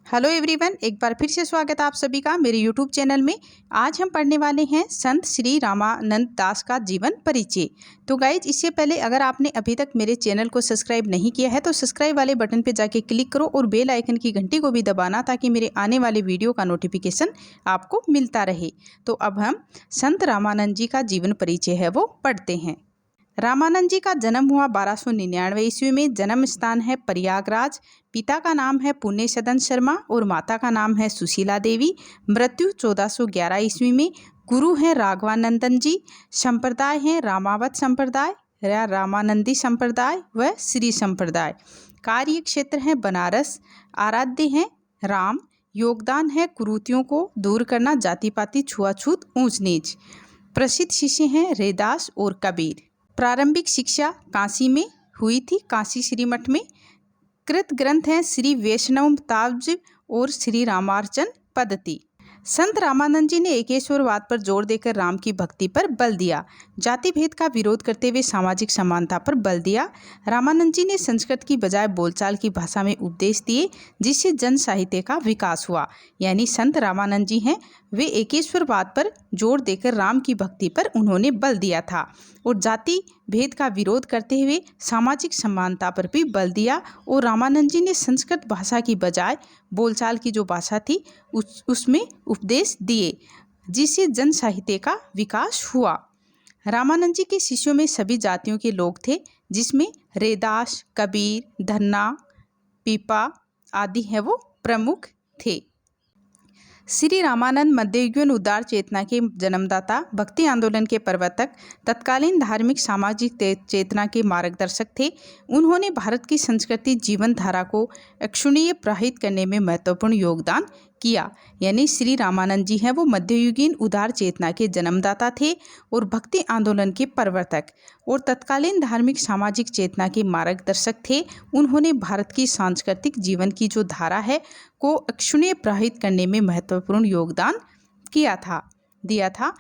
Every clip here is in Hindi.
हेलो एवरीवन, एक बार फिर से स्वागत है आप सभी का मेरे यूट्यूब चैनल में। आज हम पढ़ने वाले हैं संत श्री रामानंद दास का जीवन परिचय। तो गाइज, इससे पहले अगर आपने अभी तक मेरे चैनल को सब्सक्राइब नहीं किया है तो सब्सक्राइब वाले बटन पे जाके क्लिक करो और बेल आइकन की घंटी को भी दबाना ताकि मेरे आने वाले वीडियो का नोटिफिकेशन आपको मिलता रहे। तो अब हम संत रामानंद जी का जीवन परिचय है वो पढ़ते हैं। रामानंद जी का जन्म हुआ 1299 ईस्वी में। जन्म स्थान है प्रयागराज। पिता का नाम है पुण्य सदन शर्मा और माता का नाम है सुशीला देवी। मृत्यु 1411 ईस्वी में। गुरु हैं राघवानंदन जी। संप्रदाय हैं रामावत संप्रदाय या रामानंदी संप्रदाय व श्री संप्रदाय। कार्य क्षेत्र है बनारस। आराध्य हैं राम। योगदान है कुरीतियों को दूर करना, जाति पाति छुआछूत ऊंच नीच। प्रसिद्ध शिष्य हैं रैदास और कबीर। प्रारंभिक शिक्षा काशी में हुई थी, काशी श्री मठ में। कृत ग्रंथ हैं श्री वैष्णव ताब्ज और श्री रामार्चन पद्धति। संत रामानंद जी ने एकेश्वरवाद पर जोर देकर राम की भक्ति पर बल दिया। जाति भेद का विरोध करते हुए सामाजिक समानता पर बल दिया। रामानंद जी ने संस्कृत की बजाय बोलचाल की भाषा में उपदेश दिए, जिससे जन साहित्य का विकास हुआ। यानी संत रामानंद जी हैं वे एकेश्वरवाद पर जोर देकर राम की भक्ति पर उन्होंने बल दिया था और जाति भेद का विरोध करते हुए सामाजिक समानता पर भी बल दिया। और रामानंद जी ने संस्कृत भाषा की बजाय बोलचाल की जो भाषा थी उसमें उपदेश दिए, जिससे जन साहित्य का विकास हुआ। रामानंद जी के शिष्यों में सभी जातियों के लोग थे, जिसमें रैदास, कबीर, धन्ना, पीपा आदि हैं वो प्रमुख थे। श्री रामानंद मध्ययुगीन उदार चेतना के जन्मदाता, भक्ति आंदोलन के प्रवर्तक, तत्कालीन धार्मिक सामाजिक चेतना के मार्गदर्शक थे। उन्होंने भारत की संस्कृति जीवन धारा को अक्षुण्णीय प्रभावित करने में महत्वपूर्ण योगदान किया। यानी श्री रामानंद जी हैं वो मध्ययुगीन उदार चेतना के जन्मदाता थे और भक्ति आंदोलन के प्रवर्तक और तत्कालीन धार्मिक सामाजिक चेतना के मार्गदर्शक थे। उन्होंने भारत की सांस्कृतिक जीवन की जो धारा है को अक्षुण्णीय प्रभावित करने में महत्वपूर्ण योगदान दिया था।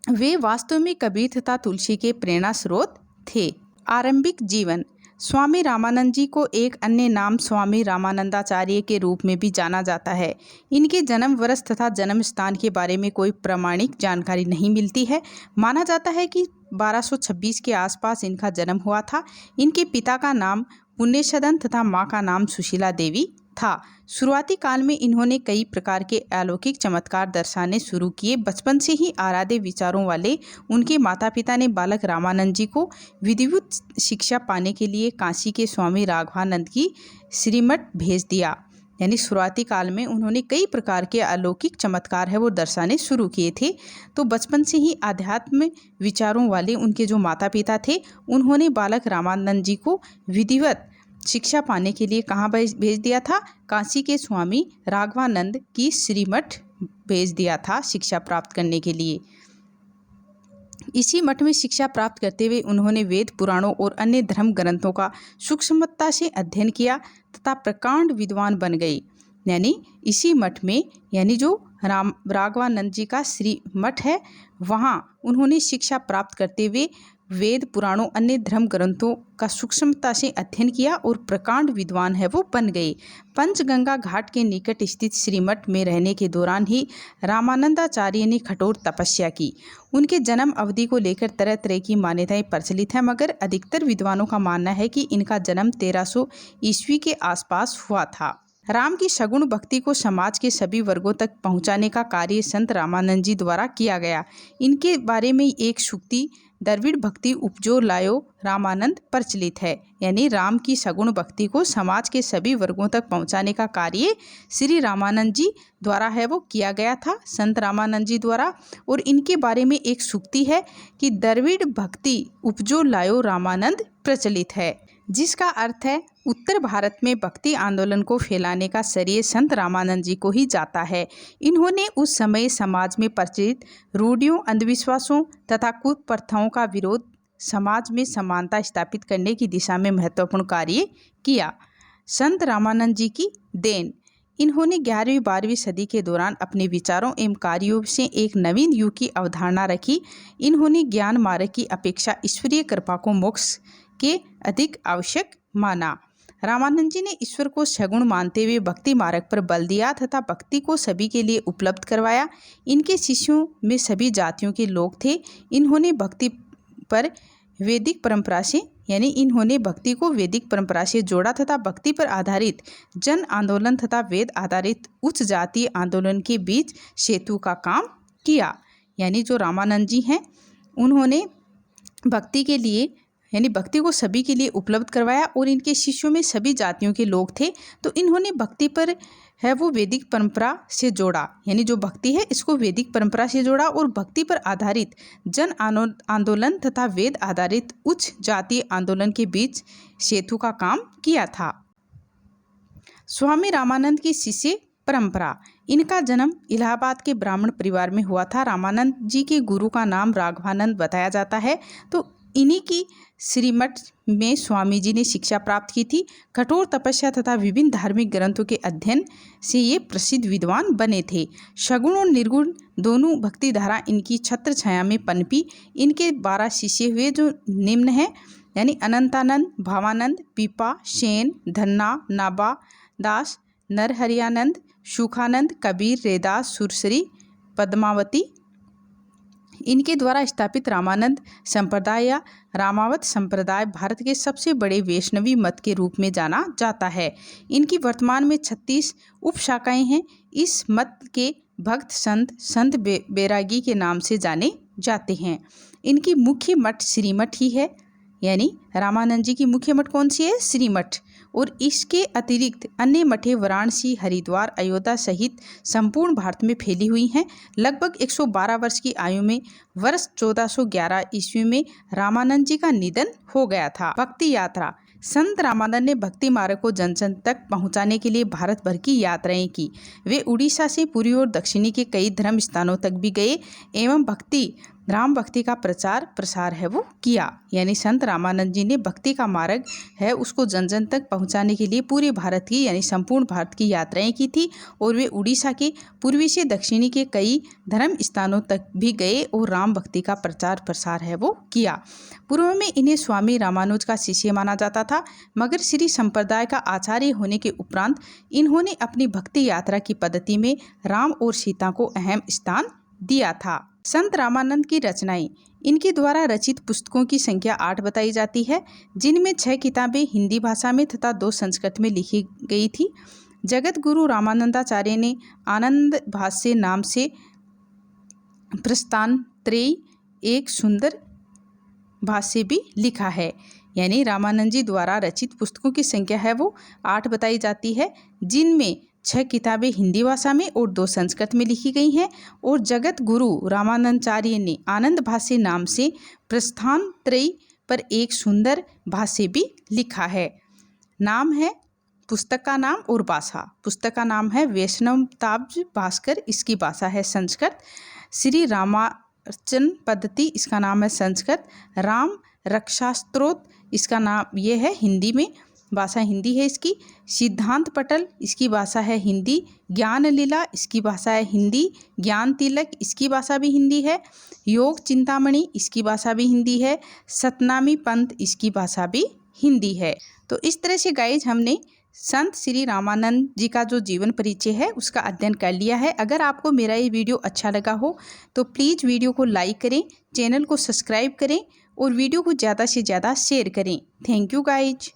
वे वास्तव में कबीर तथा तुलसी के प्रेरणा स्रोत थे। आरंभिक जीवन। स्वामी रामानंद जी को एक अन्य नाम स्वामी रामानंदाचार्य के रूप में भी जाना जाता है। इनके जन्म वर्ष तथा जन्म स्थान के बारे में कोई प्रामाणिक जानकारी नहीं मिलती है। माना जाता है कि 1226 के आसपास इनका जन्म हुआ था। इनके पिता का नाम पुण्य सदन तथा माँ का नाम सुशीला देवी था। शुरुआती काल में इन्होंने कई प्रकार के अलौकिक चमत्कार दर्शाने शुरू किए। बचपन से ही आराध्य विचारों वाले उनके माता पिता ने बालक रामानंद जी को विधिवत शिक्षा पाने के लिए काशी के स्वामी राघवानंद की श्रीमठ भेज दिया। यानी शुरुआती काल में उन्होंने कई प्रकार के अलौकिक चमत्कार है वो दर्शाने शुरू किए थे। तो बचपन से ही आध्यात्म विचारों वाले उनके जो माता पिता थे, उन्होंने बालक रामानंद जी को विधिवत शिक्षा पाने के लिए कहाँ भेज दिया था? काशी के स्वामी राघवानंद की श्रीमठ भेज दिया था शिक्षा प्राप्त करने के लिए। इसी मठ में शिक्षा प्राप्त करते हुए उन्होंने वेद पुराणों और अन्य धर्म ग्रंथों का सूक्ष्मता से अध्ययन किया तथा प्रकांड विद्वान बन गए। यानी इसी मठ में, यानी जो राघवानंद जी का श्री मठ है, वहाँ उन्होंने शिक्षा प्राप्त करते हुए वेद पुराणों अन्य धर्म ग्रंथों का सूक्ष्मता से अध्ययन किया और प्रकांड विद्वान है वो बन गए। पंचगंगा घाट के निकट स्थित श्रीमठ में रहने के दौरान ही रामानंदाचार्य ने कठोर तपस्या की। उनके जन्म अवधि को लेकर तरह तरह की मान्यताएं प्रचलित हैं, मगर अधिकतर विद्वानों का मानना है कि इनका जन्म 1300 ईस्वी के आसपास हुआ था। राम की सगुण भक्ति को समाज के सभी वर्गों तक पहुंचाने का कार्य संत रामानंद जी द्वारा किया गया। इनके बारे में एक सूक्ति द्रविड़ भक्ति उपजो लायो रामानंद प्रचलित है। यानी राम की सगुण भक्ति को समाज के सभी वर्गों तक पहुंचाने का कार्य श्री रामानंद जी द्वारा है वो किया गया था, संत रामानंद जी द्वारा। और इनके बारे में एक सूक्ति है कि द्रविड़ भक्ति उपजो लायो रामानंद प्रचलित है, जिसका अर्थ है उत्तर भारत में भक्ति आंदोलन को फैलाने का श्रेय संत रामानंद जी को ही जाता है। इन्होंने उस समय समाज में प्रचलित रूढ़ियों, अंधविश्वासों तथा कुप्रथाओं का विरोध, समाज में समानता स्थापित करने की दिशा में महत्वपूर्ण कार्य किया। संत रामानंद जी की देन। इन्होंने 11वीं-12वीं सदी के दौरान अपने विचारों एवं कार्यों से एक नवीन युग की अवधारणा रखी। इन्होंने ज्ञान मार्ग की अपेक्षा ईश्वरीय कृपा को मोक्ष के अधिक आवश्यक माना। रामानंद जी ने ईश्वर को सगुण मानते हुए भक्ति मार्ग पर बल दिया तथा भक्ति को सभी के लिए उपलब्ध करवाया। इनके शिष्यों में सभी जातियों के लोग थे। इन्होंने भक्ति पर वैदिक परंपरा से इन्होंने भक्ति को वैदिक परंपरा से जोड़ा तथा भक्ति पर आधारित जन आंदोलन तथा वेद आधारित उच्च जातीय आंदोलन के बीच सेतु का काम किया। जो रामानंद जी हैं उन्होंने भक्ति के लिए भक्ति को सभी के लिए उपलब्ध करवाया और इनके शिष्यों में सभी जातियों के लोग थे। तो इन्होंने भक्ति पर वो वैदिक परंपरा से जोड़ा, जो भक्ति है इसको वैदिक परंपरा से जोड़ा और भक्ति पर आधारित जन आंदोलन तथा वेद आधारित उच्च जातीय आंदोलन के बीच सेतु का काम किया था। स्वामी रामानंद की शिष्य परंपरा। इनका जन्म इलाहाबाद के ब्राह्मण परिवार में हुआ था। रामानंद जी के गुरु का नाम राघवानंद बताया जाता है। तो इन्हीं की श्रीमठ में स्वामी जी ने शिक्षा प्राप्त की थी। कठोर तपस्या तथा विभिन्न धार्मिक ग्रंथों के अध्ययन से ये प्रसिद्ध विद्वान बने थे। सगुण और निर्गुण दोनों भक्ति धारा इनकी छत्र छाया में पनपी। इनके 12 शिष्य हुए जो निम्न हैं, अनंतानंद, भावानंद, पीपा, सेन, धन्ना, नाबा दास, नरहरियानंद, सुखानंद, कबीर, रैदास, सुरसरी, पद्मावती। इनके द्वारा स्थापित रामानंद संप्रदाय या रामावत संप्रदाय भारत के सबसे बड़े वैष्णवी मत के रूप में जाना जाता है। इनकी वर्तमान में 36 उपशाखाएं हैं। इस मत के भक्त संत बैरागी के नाम से जाने जाते हैं। इनकी मुख्य मठ श्रीमठ ही है, रामानंद जी की मुख्य मठ कौन सी है? श्रीमठ। और इसके अतिरिक्त अन्य मठें वाराणसी, हरिद्वार, अयोध्या सहित संपूर्ण भारत में फैली हुई हैं। लगभग 112 वर्ष की आयु में वर्ष 1411 ईस्वी में रामानंद जी का निधन हो गया था। भक्ति यात्रा। संत रामानंद ने भक्ति मार्ग को जन जन तक पहुंचाने के लिए भारत भर की यात्राएं की। वे उड़ीसा से पूर्वी और दक्षिणी के कई धर्म स्थानों तक भी गए एवं राम भक्ति का प्रचार प्रसार है वो किया। संत रामानंद जी ने भक्ति का मार्ग है उसको जन जन तक पहुंचाने के लिए पूरे भारत की संपूर्ण भारत की यात्राएं की थी और वे उड़ीसा के पूर्वी से दक्षिणी के कई धर्म स्थानों तक भी गए और राम भक्ति का प्रचार प्रसार है वो किया। पूर्व में इन्हें स्वामी रामानुज का शिष्य माना जाता था, मगर श्री संप्रदाय का आचार्य होने के उपरांत इन्होंने अपनी भक्ति यात्रा की पद्धति में राम और सीता को अहम स्थान दिया था। संत रामानंद की रचनाएं। इनके द्वारा रचित पुस्तकों की संख्या 8 बताई जाती है, जिनमें 6 किताबें हिंदी भाषा में तथा 2 संस्कृत में लिखी गई थी। जगत गुरु रामानंदाचार्य ने आनंद भाष्य नाम से प्रस्थानत्रयी एक सुंदर भाष्य भी लिखा है। रामानंद जी द्वारा रचित पुस्तकों की संख्या है वो 8 बताई जाती है, जिनमें 6 किताबें हिंदी भाषा में और 2 संस्कृत में लिखी गई हैं। और जगत गुरु रामानंदाचार्य ने आनंद भाष्य नाम से प्रस्थानत्रयी पर एक सुंदर भाष्य भी लिखा है। नाम है पुस्तक का नाम और भाषा। पुस्तक का नाम है वैष्णवताब्ज भास्कर, इसकी भाषा है संस्कृत। श्री रामार्चन पद्धति, इसका नाम है संस्कृत। राम रक्षास्त्रोत, इसका नाम ये है हिंदी में, भाषा हिंदी है इसकी। सिद्धांत पटल, इसकी भाषा है हिंदी। ज्ञान लीला, इसकी भाषा है हिंदी। ज्ञान तिलक, इसकी भाषा भी हिंदी है। योग चिंतामणि, इसकी भाषा भी हिंदी है। सतनामी पंथ, इसकी भाषा भी हिंदी है। तो इस तरह से गाइज हमने संत श्री रामानंद जी का जो जीवन परिचय है उसका अध्ययन कर लिया है। अगर आपको मेरा ये वीडियो अच्छा लगा हो तो प्लीज़ वीडियो को लाइक करें, चैनल को सब्सक्राइब करें और वीडियो को ज़्यादा से ज़्यादा शेयर करें। Thank you guys.